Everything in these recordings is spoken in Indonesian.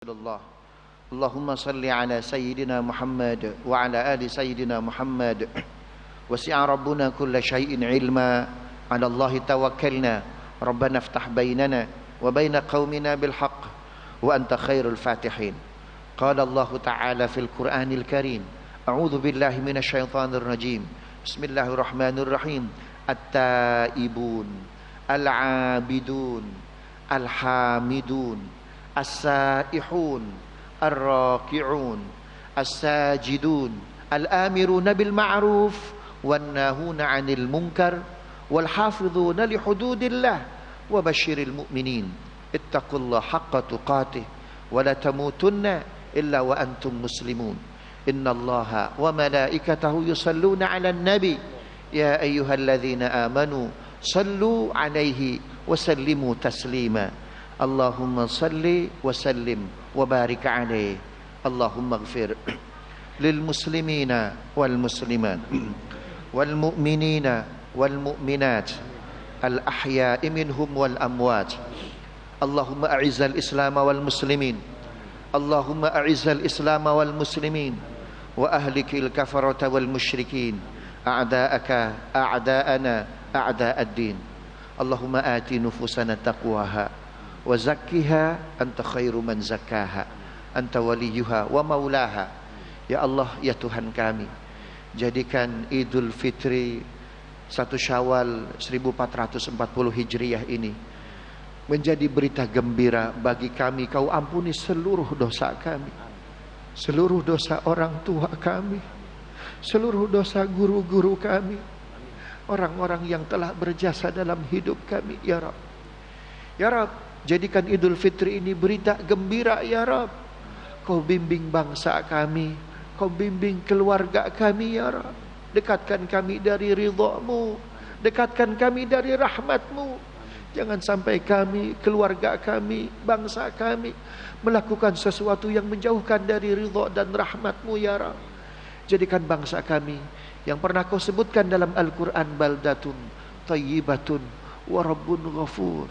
الله اللهم صل على سيدنا محمد وعلى آل سيدنا محمد وسع ربنا كل شيء علما على الله توكلنا ربنا افتح بيننا وبين قومنا بالحق وأنت خير الفاتحين قال الله تعالى في القرآن الكريم أعوذ بالله من الشيطان الرجيم بسم الله الرحمن الرحيم التائبون العابدون الحامدون السائحون الراكعون الساجدون الآمرون بالمعروف والناهون عن المنكر والحافظون لحدود الله وبشر المؤمنين اتقوا الله حق تقاته ولا تموتن إلا وأنتم مسلمون إن الله وملائكته يصلون على النبي يا أيها الذين آمنوا صلوا عليه وسلموا تسليما اللهم صل وسلم وبارك عليه اللهم اغفر للمسلمين والمسلمات والمؤمنين والمؤمنات الأحياء منهم والأموات اللهم أعز الإسلام والمسلمين اللهم أعز الإسلام والمسلمين وأهلك الكفرة والمشركين أعداءك أعداءنا أعداء الدين اللهم آت نفوسنا تقواها وزكها أنت خير من زكاها أنت وليها ومولاها ya Allah ya Tuhan kami jadikan Idul Fitri 1 Syawal 1440 Hijriah ini menjadi berita gembira bagi kami. Kau ampuni seluruh dosa kami, seluruh dosa orang tua kami, seluruh dosa guru-guru kami, orang-orang yang telah berjasa dalam hidup kami ya Rabb. Ya Rabb, jadikan Idul Fitri ini berita gembira ya Rabb. Kau bimbing bangsa kami, Kau bimbing keluarga kami ya Rabb. Dekatkan kami dari ridha-Mu, dekatkan kami dari rahmat-Mu. Jangan sampai kami, keluarga kami, bangsa kami melakukan sesuatu yang menjauhkan dari ridha dan rahmat-Mu ya Rabb. Jadikan bangsa kami yang pernah Kau sebutkan dalam Al-Quran baldatun tayyibatun wa rabbun ghafur.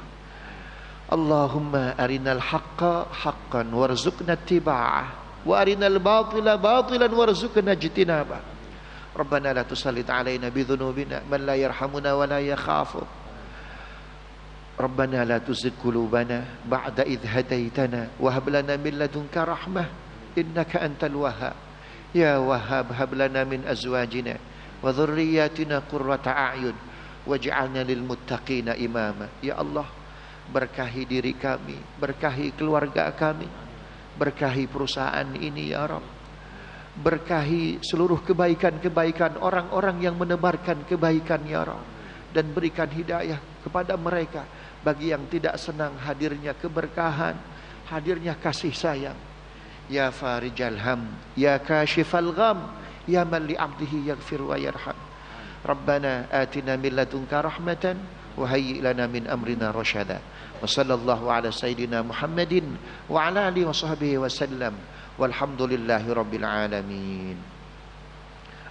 Allahumma arinal haqqa haqqan warzuqna ittiba'ah wa arinal batila batilan warzuqna ijtinabah. Rabbana la tusallit alaina bidhunubina man la yarhamuna wa la yakhafu. Rabbana la tuzigh qulubana ba'da idh hadaitana wa hab lana min ladunka rahmah innaka antal wahhab. Ya Wahhab hab lana min azwajina wa dhurriyyatina qurrata a'yun waj'alna lil muttaqina imama. Ya Allah, berkahi diri kami, berkahi keluarga kami, berkahi perusahaan ini ya Rabb. Berkahi seluruh kebaikan-kebaikan orang-orang yang menebarkan kebaikan ya Rabb. Dan berikan hidayah kepada mereka bagi yang tidak senang hadirnya keberkahan, hadirnya kasih sayang. Ya Farijal Ham, Ya Kashifal Gham, Ya Man li abdihi yaghfir wa yarham. Rabbana atina min ladunka rahmatan wa hayyi' lana min amrina rasyada. Wa sallallahu ala sayyidina Muhammadin wa ala alihi wa sahbihi wa sallam. Walhamdulillahi rabbil alamin.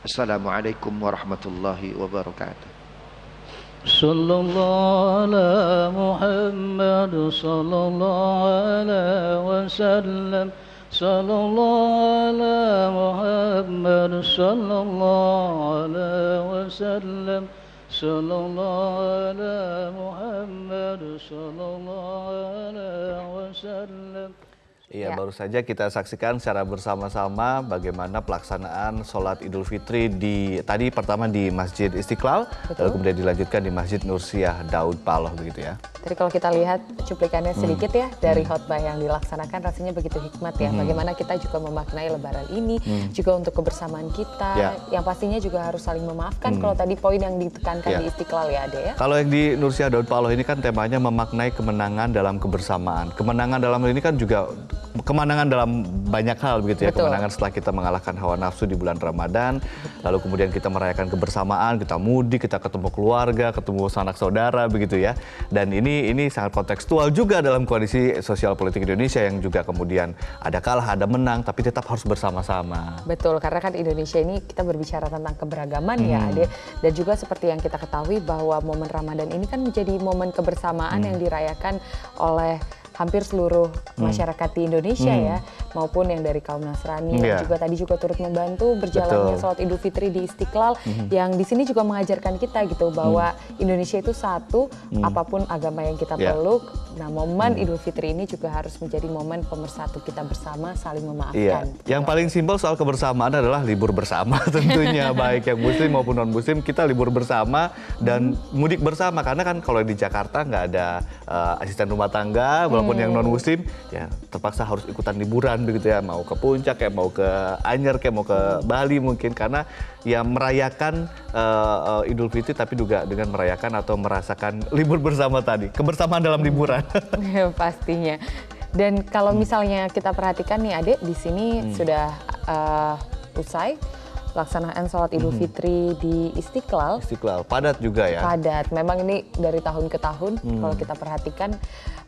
Assalamualaikum warahmatullahi wabarakatuh. Sallallahu ala Muhammad sallallahu alaihi wasallam. Sallallahu ala Muhammad sallallahu alaihi wasallam. Sallallahu ala Muhammad sallallahu alaihi wasallam. Iya, baru saja kita saksikan secara bersama-sama bagaimana pelaksanaan sholat Idul Fitri tadi pertama di Masjid Istiqlal, lalu kemudian dilanjutkan di Masjid Nursiah Daud Paloh begitu ya. Tadi kalau kita lihat cuplikannya sedikit ya dari khotbah yang dilaksanakan rasanya begitu hikmat ya. Bagaimana kita juga memaknai Lebaran ini juga untuk kebersamaan kita, yang pastinya juga harus saling memaafkan. Kalau tadi poin yang ditekankan di Istiqlal ya Ade ya. Kalau yang di Nursiah Daud Paloh ini kan temanya memaknai kemenangan dalam kebersamaan. Kemenangan dalam ini kan juga kemenangan dalam banyak hal begitu ya. Betul. Kemenangan setelah kita mengalahkan hawa nafsu di bulan Ramadan, lalu kemudian kita merayakan kebersamaan, kita mudik, kita ketemu keluarga, ketemu sanak saudara begitu ya. Dan ini sangat kontekstual juga dalam kondisi sosial politik Indonesia yang juga kemudian ada kalah, ada menang, tapi tetap harus bersama-sama. Betul, karena kan Indonesia ini kita berbicara tentang keberagaman ya Ade. Dan juga seperti yang kita ketahui bahwa momen Ramadan ini kan menjadi momen kebersamaan yang dirayakan oleh hampir seluruh masyarakat di Indonesia ya, maupun yang dari kaum Nasrani yang juga tadi juga turut membantu berjalannya sholat Idul Fitri di Istiqlal, yang di sini juga mengajarkan kita gitu bahwa Indonesia itu satu, apapun agama yang kita peluk. Nah, momen Idul Fitri ini juga harus menjadi momen pemersatu kita bersama, saling memaafkan. Yang paling simpel soal kebersamaan adalah libur bersama tentunya, baik yang muslim maupun non muslim kita libur bersama dan mudik bersama, karena kan kalau di Jakarta nggak ada asisten rumah tangga, walaupun yang non muslim ya terpaksa harus ikutan liburan begitu ya, mau ke puncak kayak mau ke Anyer kayak mau ke Bali mungkin, karena ya merayakan Idul Fitri tapi juga dengan merayakan atau merasakan libur bersama tadi, kebersamaan dalam liburan. Pastinya. Dan kalau misalnya kita perhatikan nih Adik, di sini sudah usai pelaksanaan sholat Idul Fitri di Istiqlal. Istiqlal, padat juga ya? Padat, memang ini dari tahun ke tahun kalau kita perhatikan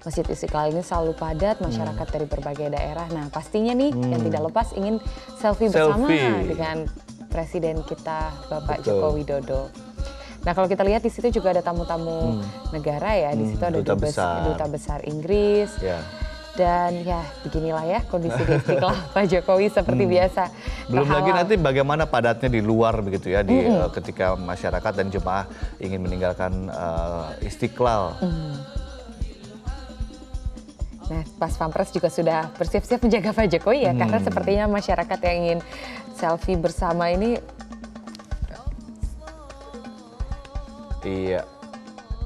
Masjid Istiqlal ini selalu padat, masyarakat dari berbagai daerah. Nah pastinya nih yang tidak lepas ingin selfie bersama dengan Presiden kita Bapak Joko Widodo. Nah kalau kita lihat di situ juga ada tamu-tamu negara ya, di situ ada duta besar Inggris. Dan ya beginilah ya kondisi di Istiqlal Pak Jokowi seperti biasa. Belum lagi nanti bagaimana padatnya di luar begitu ya, di ketika masyarakat dan jemaah ingin meninggalkan Istiqlal. Nah, Pas Pampres juga sudah bersiap-siap menjaga Pak Jokowi ya, karena sepertinya masyarakat yang ingin selfie bersama ini. Iya.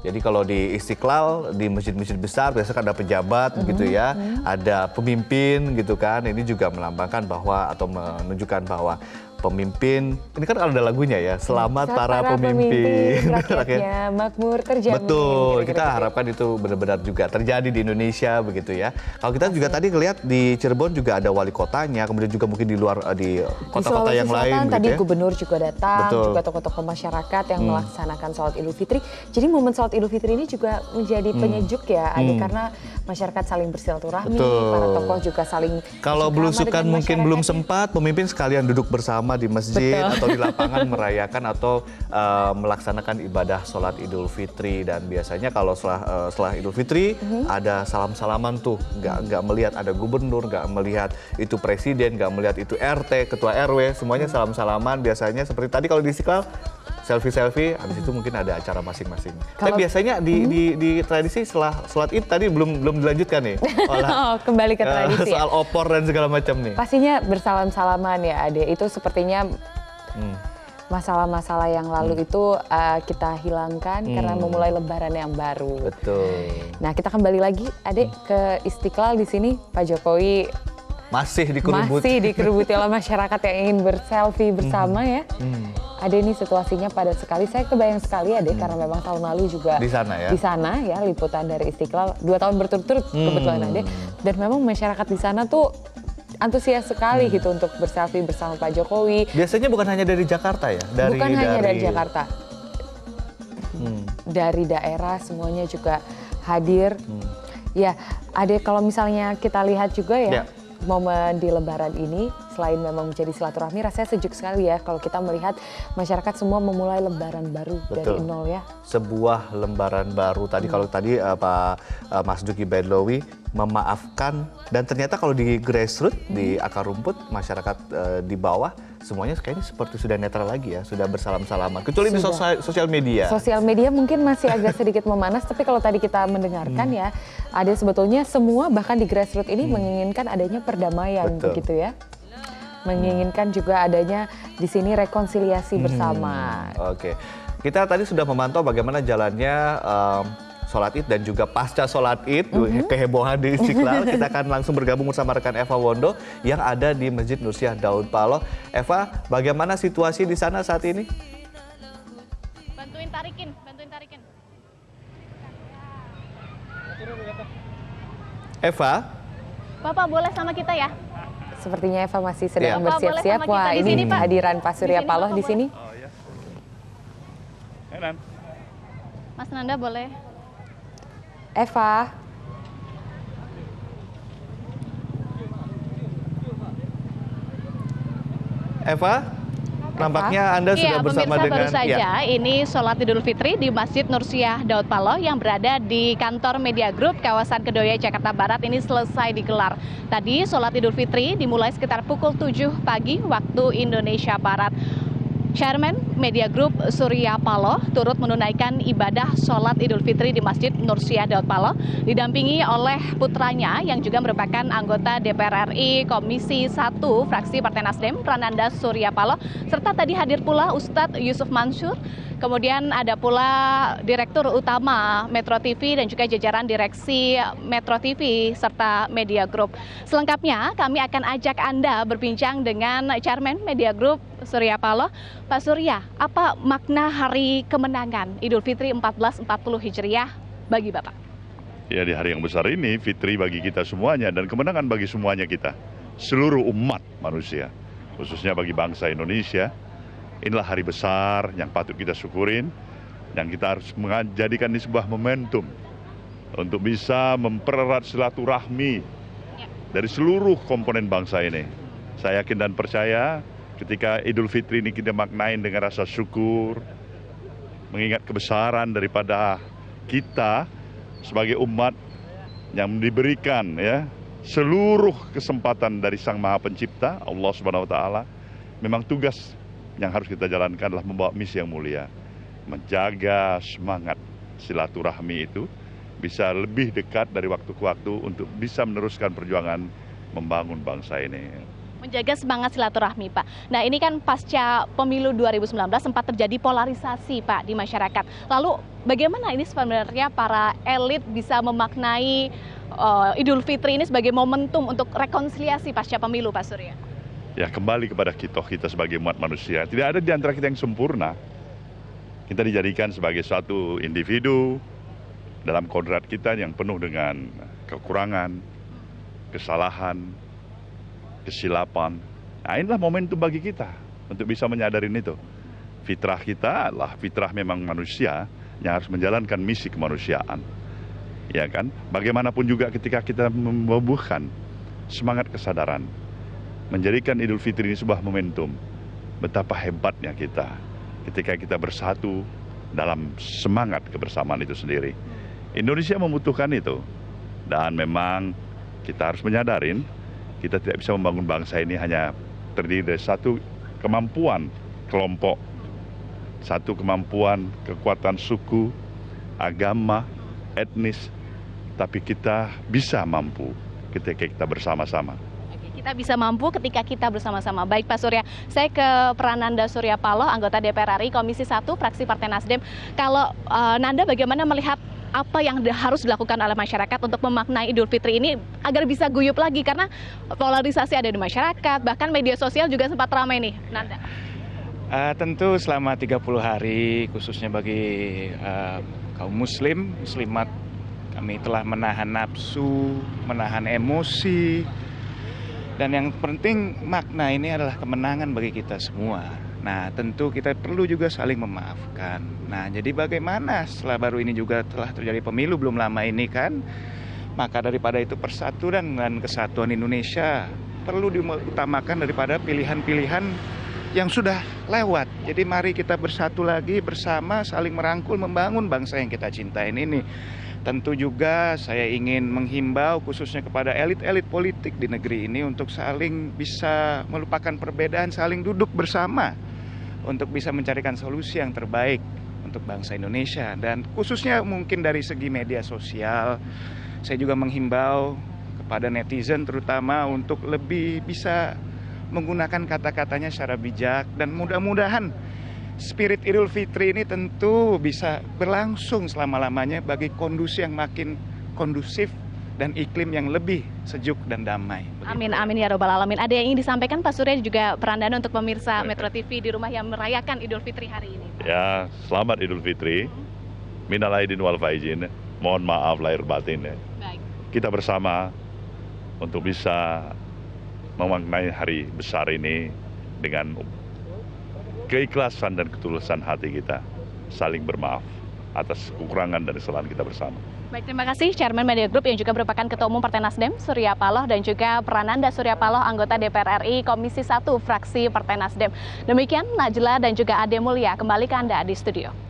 Jadi kalau di Istiqlal, di masjid-masjid besar biasanya kan ada pejabat gitu ya, ada pemimpin gitu kan. Ini juga melambangkan bahwa atau menunjukkan bahwa pemimpin, ini kan ada lagunya ya, selamat para pemimpin. Rakyatnya makmur terjamin. Betul, kita harapkan itu benar-benar juga terjadi di Indonesia begitu ya. Kalau kita juga tadi ngelihat di Cirebon juga ada wali kotanya, kemudian juga mungkin di luar di kota-kota yang lain. Tadi gitu ya. gubernur juga datang, juga tokoh-tokoh masyarakat yang melaksanakan sholat Idul Fitri. Jadi momen sholat Idul Fitri ini juga menjadi penyejuk ya, karena masyarakat saling bersilaturahmi, para tokoh juga saling. Kalau belusukan mungkin belum sempat, pemimpin sekalian duduk bersama di masjid atau di lapangan merayakan atau melaksanakan ibadah sholat Idul Fitri. Dan biasanya kalau setelah Idul Fitri ada salam-salaman tuh, nggak melihat ada gubernur, nggak melihat itu presiden, nggak melihat itu RT, ketua RW, semuanya salam-salaman. Biasanya seperti tadi kalau di Istiqlal selfie-selfie, habis itu mungkin ada acara masing-masing. Tapi biasanya di tradisi setelah sholat Id tadi belum dilanjutkan nih. Kembali ke tradisi. Soal opor dan segala macam nih. Pastinya bersalam-salaman ya Ade. Itu sepertinya masalah-masalah yang lalu itu kita hilangkan karena memulai lebaran yang baru. Betul. Nah kita kembali lagi Ade ke Istiqlal. Di sini Pak Jokowi masih dikerubuti oleh masyarakat yang ingin berselfie bersama ya. Ade ini situasinya padat sekali. Saya kebayang sekali Ade karena memang tahun lalu juga di sana ya liputan dari Istiqlal 2 tahun berturut-turut kebetulan Ade. Dan memang masyarakat di sana tuh antusias sekali gitu untuk berselfie bersama Pak Jokowi. Biasanya bukan hanya dari Jakarta ya? Hanya dari Jakarta. Dari daerah semuanya juga hadir. Ya, Ade kalau misalnya kita lihat juga ya. Momen di Lebaran ini selain memang menjadi silaturahmi, rasanya sejuk sekali ya kalau kita melihat masyarakat semua memulai Lebaran baru dari nol ya. Sebuah lembaran baru tadi kalau tadi Pak Mas Duki Bedlowi memaafkan, dan ternyata kalau di grassroots di akar rumput masyarakat di bawah semuanya kayaknya seperti sudah netral lagi ya, sudah bersalam-salaman. Kecuali di sosial media. Sosial media mungkin masih agak sedikit memanas, tapi kalau tadi kita mendengarkan ya, ada sebetulnya semua bahkan di grassroots ini menginginkan adanya perdamaian begitu ya. Menginginkan juga adanya di sini rekonsiliasi bersama. Oke. Kita tadi sudah memantau bagaimana jalannya sholat Id dan juga pasca sholat Id, kehebohan di Istiqlal. Kita akan langsung bergabung bersama rekan Eva Wondo yang ada di Masjid Nursiah Daud Paloh. Eva, bagaimana situasi di sana saat ini? Bantuin tarikin. Eva? Bapak boleh sama kita ya? Sepertinya Eva masih sedang bersiap-siap. Wah, ini kehadiran Pak Surya Paloh di sini. Oh iya. Mas Nanda boleh. Eva. Eva? nampaknya Anda sudah bersama pemirsa, dengan... baru saja ini sholat Idul Fitri di Masjid Nursiah Daud Paloh yang berada di kantor Media Group kawasan Kedoya, Jakarta Barat ini selesai digelar. Tadi sholat Idul Fitri dimulai sekitar pukul 7 pagi waktu Indonesia Barat. Chairman Media Group Surya Paloh turut menunaikan ibadah sholat Idul Fitri di Masjid Nursiah Daud Paloh, didampingi oleh putranya yang juga merupakan anggota DPR RI Komisi 1 fraksi Partai Nasdem, Prananda Surya Paloh, serta tadi hadir pula Ustadz Yusuf Mansur. Kemudian ada pula Direktur Utama Metro TV dan juga jajaran Direksi Metro TV serta Media Group. Selengkapnya kami akan ajak Anda berbincang dengan Chairman Media Group Surya Paloh. Pak Surya, apa makna hari kemenangan Idul Fitri 1440 Hijriah bagi Bapak? Ya, di hari yang besar ini, Fitri bagi kita semuanya dan kemenangan bagi semuanya kita. Seluruh umat manusia, khususnya bagi bangsa Indonesia. Inilah hari besar yang patut kita syukurin, yang kita harus menjadikan ini sebuah momentum untuk bisa mempererat silaturahmi dari seluruh komponen bangsa ini. Saya yakin dan percaya ketika Idul Fitri ini kita maknain dengan rasa syukur, mengingat kebesaran daripada kita sebagai umat yang diberikan ya seluruh kesempatan dari Sang Maha Pencipta, Allah Subhanahu wa taala. Memang tugas yang harus kita jalankan adalah membawa misi yang mulia, menjaga semangat silaturahmi itu bisa lebih dekat dari waktu ke waktu untuk bisa meneruskan perjuangan membangun bangsa ini. Menjaga semangat silaturahmi, Pak. Nah, ini kan pasca pemilu 2019 sempat terjadi polarisasi, Pak, di masyarakat. Lalu bagaimana ini sebenarnya para elit bisa memaknai Idul Fitri ini sebagai momentum untuk rekonsiliasi pasca pemilu, Pak Surya? Ya, kembali kepada kita sebagai umat manusia. Tidak ada di antara kita yang sempurna. Kita dijadikan sebagai suatu individu dalam kodrat kita yang penuh dengan kekurangan, kesalahan, kesilapan. Nah, inilah momentum bagi kita untuk bisa menyadarin itu. Fitrah kita adalah fitrah memang manusia yang harus menjalankan misi kemanusiaan. Ya kan? Bagaimanapun juga ketika kita membubuhkan semangat kesadaran, menjadikan Idul Fitri ini sebuah momentum. Betapa hebatnya kita ketika kita bersatu dalam semangat kebersamaan itu sendiri. Indonesia membutuhkan itu. Dan memang kita harus menyadarin kita tidak bisa membangun bangsa ini hanya terdiri dari satu kemampuan kelompok, satu kemampuan kekuatan suku, agama, etnis, tapi kita bisa mampu ketika kita bersama-sama. Kita bisa mampu ketika kita bersama-sama. Baik Pak Surya, saya ke Prananda Surya Paloh, anggota DPR RI Komisi 1 fraksi Partai Nasdem. Kalau Nanda bagaimana melihat apa yang harus dilakukan oleh masyarakat untuk memaknai Idul Fitri ini agar bisa guyup lagi, karena polarisasi ada di masyarakat, bahkan media sosial juga sempat ramai nih, Nanda. Tentu selama 30 hari khususnya bagi kaum muslimat, kami telah menahan nafsu, menahan emosi, dan yang penting makna ini adalah kemenangan bagi kita semua. Nah, tentu kita perlu juga saling memaafkan. Nah, jadi bagaimana setelah baru ini juga telah terjadi pemilu belum lama ini kan, maka daripada itu persatuan dan kesatuan Indonesia perlu diutamakan daripada pilihan-pilihan yang sudah lewat. Jadi mari kita bersatu lagi bersama, saling merangkul, membangun bangsa yang kita cintain ini. Tentu juga saya ingin menghimbau khususnya kepada elit-elit politik di negeri ini untuk saling bisa melupakan perbedaan, saling duduk bersama untuk bisa mencarikan solusi yang terbaik untuk bangsa Indonesia. Dan khususnya mungkin dari segi media sosial, saya juga menghimbau kepada netizen terutama untuk lebih bisa menggunakan kata-katanya secara bijak, dan mudah-mudahan spirit Idul Fitri ini tentu bisa berlangsung selama-lamanya bagi kondisi yang makin kondusif dan iklim yang lebih sejuk dan damai. Amin, amin ya robbal alamin. Ada yang ingin disampaikan Pak Surya juga Prananda untuk pemirsa Metro TV di rumah yang merayakan Idul Fitri hari ini? Ya, selamat Idul Fitri. Minal aidin wal faizin. Mohon maaf lahir batin. Baik. Kita bersama untuk bisa memaknai hari besar ini dengan keikhlasan dan ketulusan hati kita, saling bermaaf. atas kekurangan dan kesalahan kita bersama. Baik, terima kasih Chairman Media Group yang juga merupakan Ketua Umum Partai Nasdem, Surya Paloh, dan juga Prananda Surya Paloh, anggota DPR RI Komisi 1 fraksi Partai Nasdem. Demikian Najla dan juga Ade Mulia, kembali ke Anda di studio.